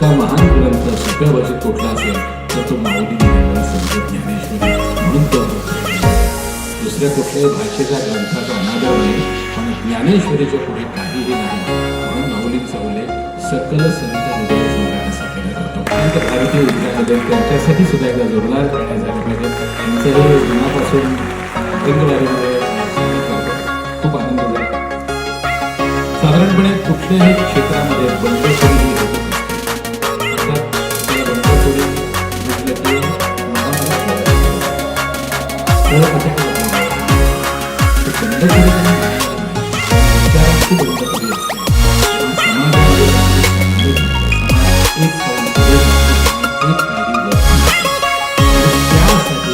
इतका महान ग्रंथ सोप्या भाषेत कुठला असेल तर तो माऊली संत ज्ञानेश्वरी म्हणून तो दुसऱ्या कुठल्याही भाषेच्या ग्रंथाचा अनादर नाही, पण ज्ञानेश्वरीच्या पुढे काहीही नाही म्हणून माऊलींचा उल्लेख सकल संत हृदय सम्राट असा केला जातो. संत भारतीय विद्यामध्ये त्यांच्यासाठी सुद्धा एकदा जोरदार करण्यात झाले पाहिजे. त्यांचंही मनापासून रंगवारीमध्ये खूप आनंद झाला. साधारणपणे कुठल्याही क्षेत्रामध्ये बंडखोरी होत असते. अर्थात त्या बंडखोरी म्हटलं की विचारांची बंडखोरी असते. समाजामध्ये एक पाऊल पुढे जाणे, एक पायरी वर त्यासाठी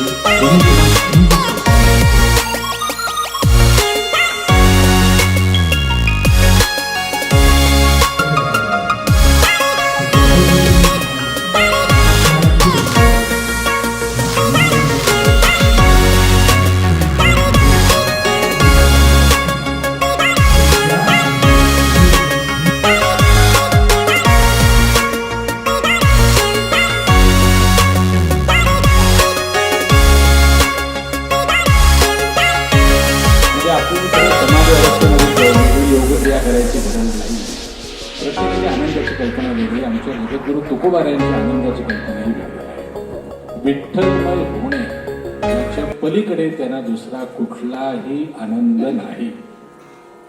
प्रत्येकाची आनंदाची कल्पना वेगळी. आमच्या जगद्गुरु तुकोबारायांची आनंदाची कल्पना ही वेगळी आहे. विठ्ठलमय होणे याच्या पलीकडे त्यांना दुसरा कुठलाही आनंद नाही.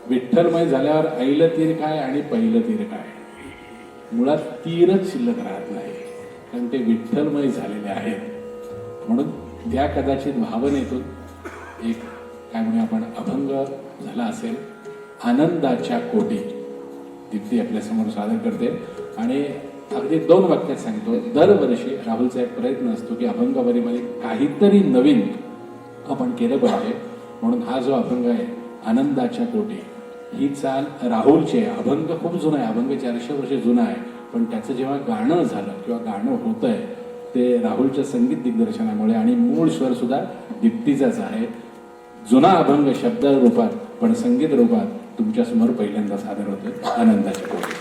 विठ्ठलमय झाल्यावर आईलं तीर काय आणि पहिलं तीर काय, मुळात तीरच शिल्लक राहत नाही, कारण ते विठ्ठलमय झालेले आहेत. म्हणून त्या कदाचित भावनेतून एक काय म्हणूया आपण अभंग झाला असेल. आनंदाच्या कोटी दीप्ती आपल्यासमोर सादर करते आणि अगदी 2 वाक्यात सांगतो. दरवर्षी राहुलचा एक प्रयत्न असतो की अभंगवारीमध्ये काहीतरी नवीन आपण केलं पाहिजे, म्हणून हा जो अभंग आहे आनंदाच्या कोटी ही चाल राहुलची आहे. अभंग खूप जुना आहे, अभंग 400 वर्ष जुना आहे, पण त्याचं जेव्हा गाणं झालं किंवा गाणं होत आहे ते राहुलच्या संगीत दिग्दर्शनामुळे आणि मूळ स्वर सुद्धा दीप्तीचाच आहे. जुना अभंग शब्द रूपात पण संगीत रूपात तुमच्या समोर पहिल्यांदा सादर होतो. आनंदाच्या कोटी.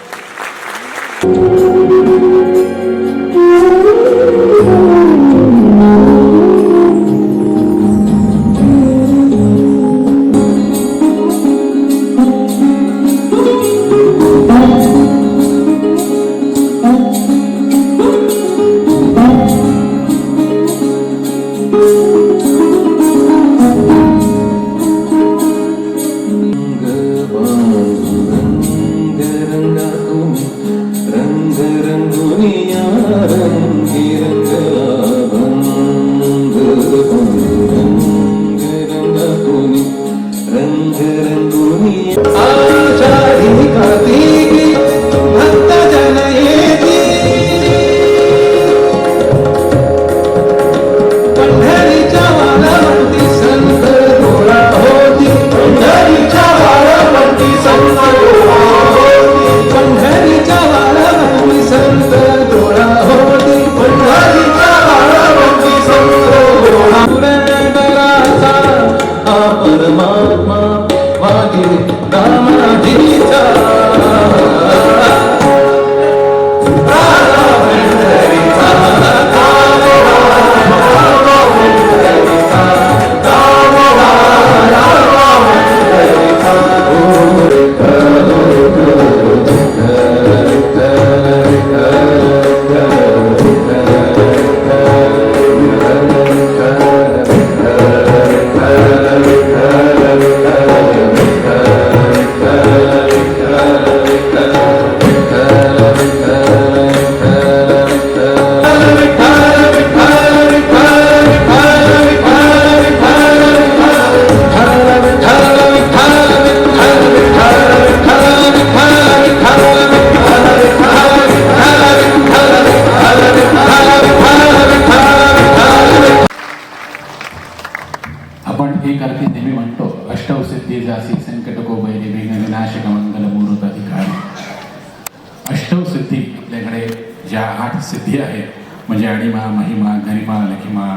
ज्या 8 सिद्धी आहेत म्हणजे अणिमा, महिमा, गरिमा, लखिमा,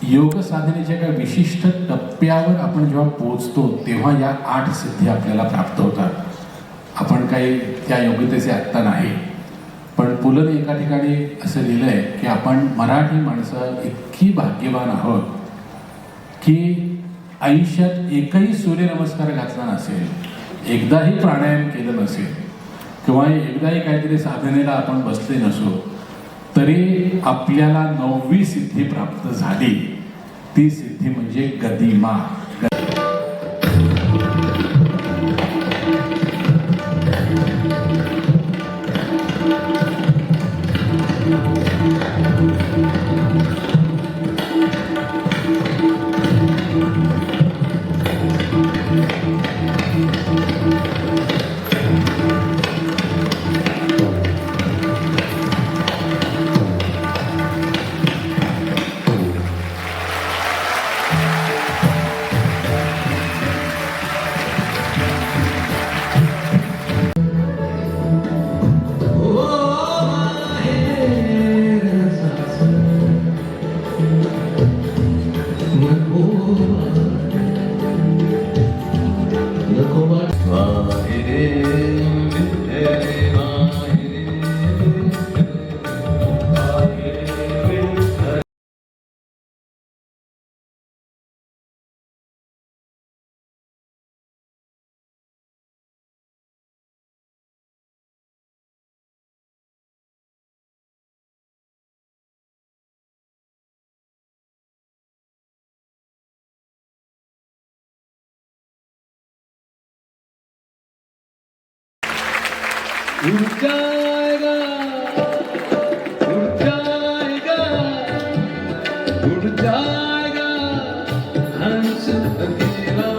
योग साधनेच्या एका विशिष्ट टप्प्यावर आपण जेव्हा पोहोचतो तेव्हा या 8 सिद्धी आपल्याला प्राप्त होतात. आपण काही त्या योग्यतेचे आत्ता नाही, पण पुलंने एका ठिकाणी असं लिहिलंय की आपण मराठी माणसं इतकी भाग्यवान आहोत की आयुष्यात एकही सूर्यनमस्कार घातला नसेल, एकदाही प्राणायाम केलं नसेल किंवा एकदाही काहीतरी साधनेला आपण बसले नसो तरी आपल्याला 9वी सिद्धी प्राप्त झाली. ती सिद्धी म्हणजे गदिमा. उठ जाएगा उठ जाएगा उठ जाएगा हंस अकेला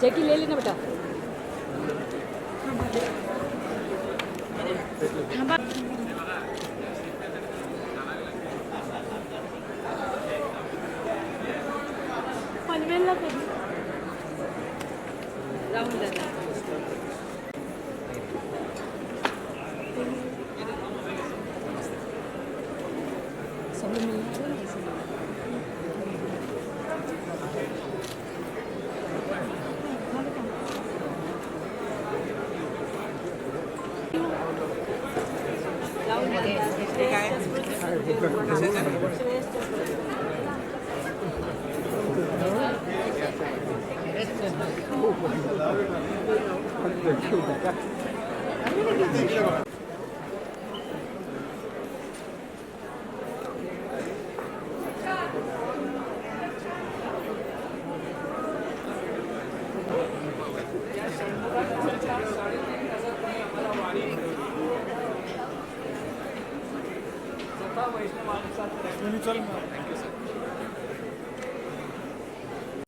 जैकी ले लेना बेटा. पनवेलला कधी राहून जाणार. सगळं मिळून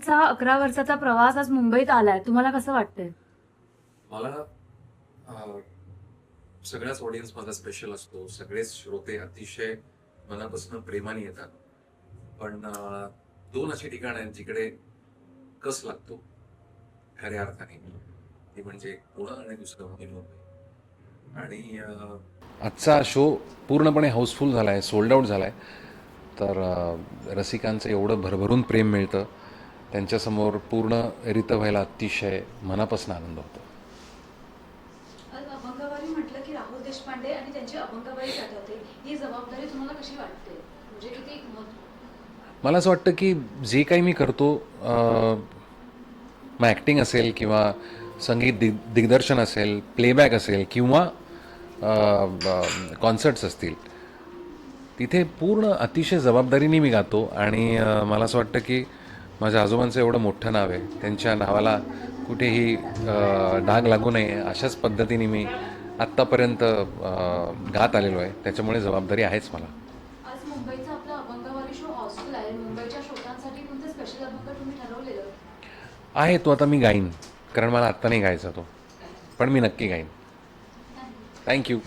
चा 11 वर्षाचा प्रवास आज मुंबईत आलाय, तुम्हाला कसं वाटतंय? मला सगळ्याच ऑडियन्स माझा स्पेशल असतो. सगळेच श्रोते अतिशय मनापासून प्रेमाने येतात. पण 2 अशी ठिकाणं आहेत जिकडे कस लागतो खऱ्या अर्थाने. ती म्हणजे पुणे आणि दुसरं म्हणजे मुंबई. आणि आजचा शो पूर्णपणे हाऊसफुल झाला आहे, सोल्ड आऊट झाला आहे. तर रसिकांचं एवढं भरभरून प्रेम मिळतं, त्यांच्यासमोर पूर्ण रितं व्हायला अतिशय मनापासून आनंद होतो. आज अभंगवारी म्हटलं की राहुल देशपांडे आणि त्यांची अभंगवारी आठवते. ही जबाबदारी तुम्हाला कशी वाटते? म्हणजे किती मला असं वाटतं की जे काही मी करतो, मग ॲक्टिंग असेल किंवा संगीत दिग्दर्शन असेल, प्लेबॅक असेल किंवा कॉन्सर्ट्स असतील, तिथे पूर्ण अतिशय जबाबदारीने मी गातो. आणि मला असं वाटतं की माझ्या आजोबांचं एवढं मोठं नाव आहे, त्यांच्या नावाला कुठेही डाग लागू नये अशाच पद्धतीने मी आत्तापर्यंत गात आलेलो आहे. त्याच्यामुळे जबाबदारी आहेच मला. आज मुंबईचा आपला अभंगवारी शो हाऊसफुल आहे. मुंबईच्या श्रोतांसाठी कोणते स्पेशल अभंग तुम्ही ठरवलेलं? आहे तो आता मी गाईन, कारण मला आत्ता नाही गायचा तो, पण मी नक्की गाईन. थँक्यू.